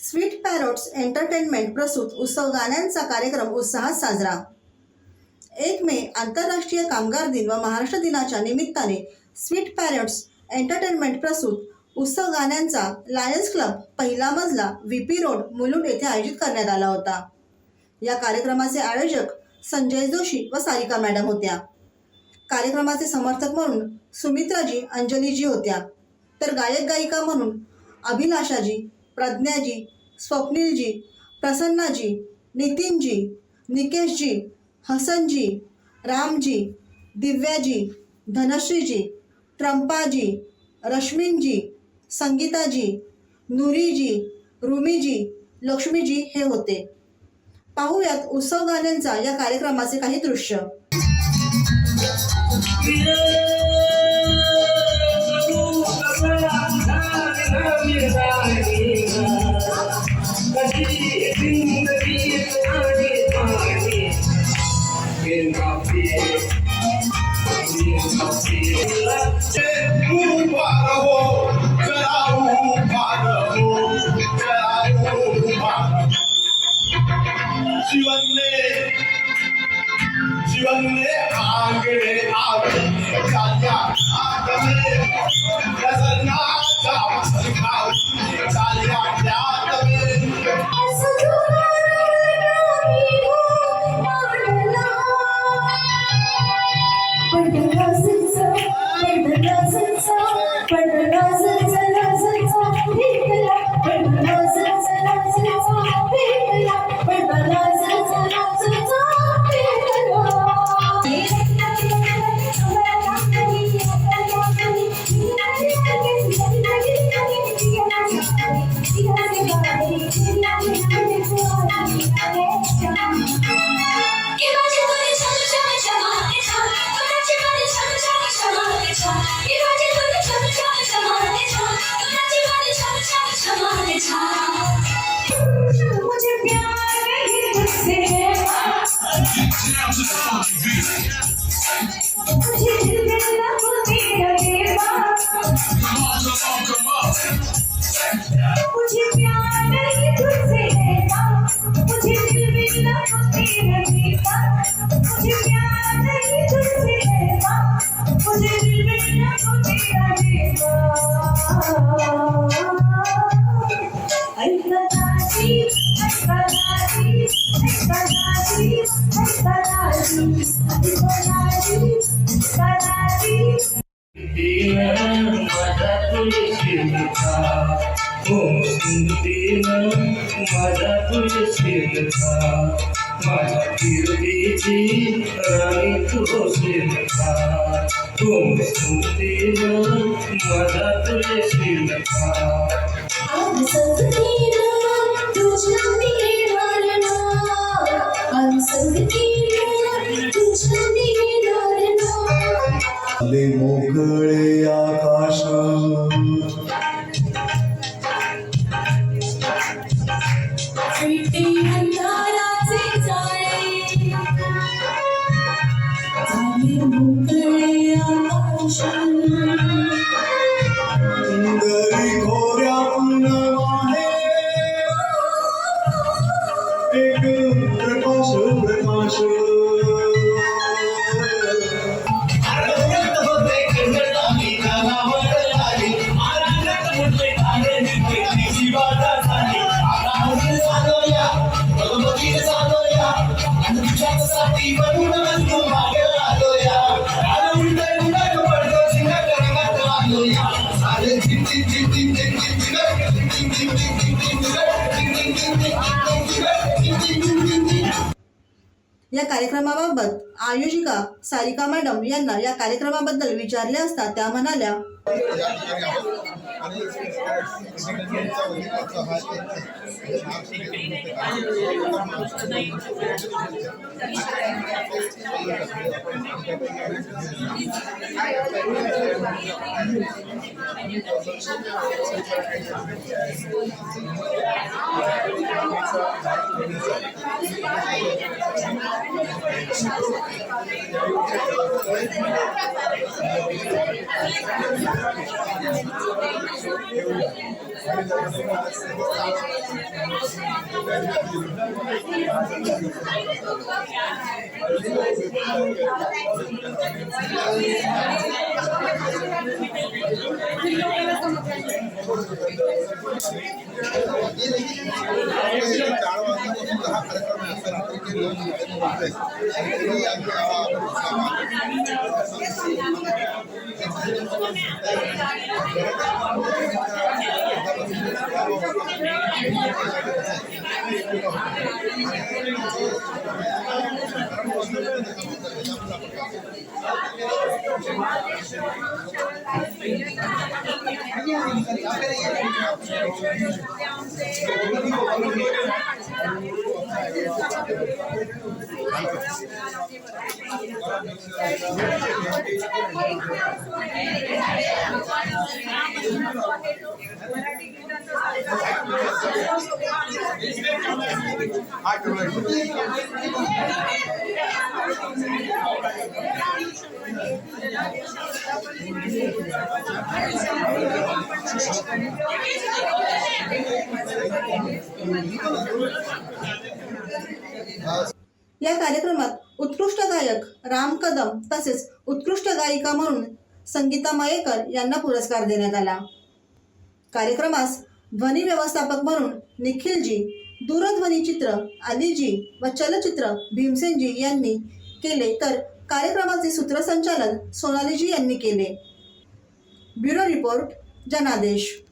Sweet पॅरोट्स entertainment प्रस्तुत उत्सव गाण्यांचा कार्यक्रम उत्साहात साजरा। 1 मे आंतरराष्ट्रीय कामगार दिन व महाराष्ट्र दिनाच्या निमित्ताने स्वीट पॅरोट्स एंटरटेनमेंट प्रस्तुत उत्सव गाण्यांचा लायन्स क्लब पहिला मजला व्हीपी रोड मुलुंड येथे आयोजित करण्यात आला होता। या कार्यक्रमाचे आयोजक संजय जोशी व सारिका मॅडम होत्या। कार्यक्रमाचे समर्थक म्हणून सुमित्राजी अंजलीजी होत्या, तर गायक गायिका म्हणून अभिलाषाजी, प्रज्ञाजी, स्वप्नीलजी, प्रसन्नाजी, नितीनजी, निकेशजी, हसनजी, रामजी, दिव्याजी, धनश्रीजी, ट्रंपाजी, रश्मीनजी, संगीताजी, नूरीजी, रुमीजी, लक्ष्मीजी हे होते। पाहूयात उत्सव गाण्यांचा या कार्यक्रमाचे काही दृश्य। जीवन में आगे आगे चालिया आगे नजरना जाओ चालिया मोकळे आकाश या कार्यक्रमाबाबत आयोजिका सारिका मॅडम यांना या कार्यक्रमाबद्दल विचारले असता त्या म्हणाल्या, या कार्यक्रमात उत्कृष्ट गायक राम कदम तसेच उत्कृष्ट गायिका म्हणून संगीता मयेकर यांना पुरस्कार देण्यात आला. कार्यक्रमास ध्वनी व्यवस्थापक म्हणून निखिलजी, दूरध्वनी चित्र अलीजी व चलचित्र भीमसेनजी यांनी केले, तर कार्यक्रमाचे सूत्रसंचालन सोनालीजी यांनी केले. ब्युरो रिपोर्ट जनादेश.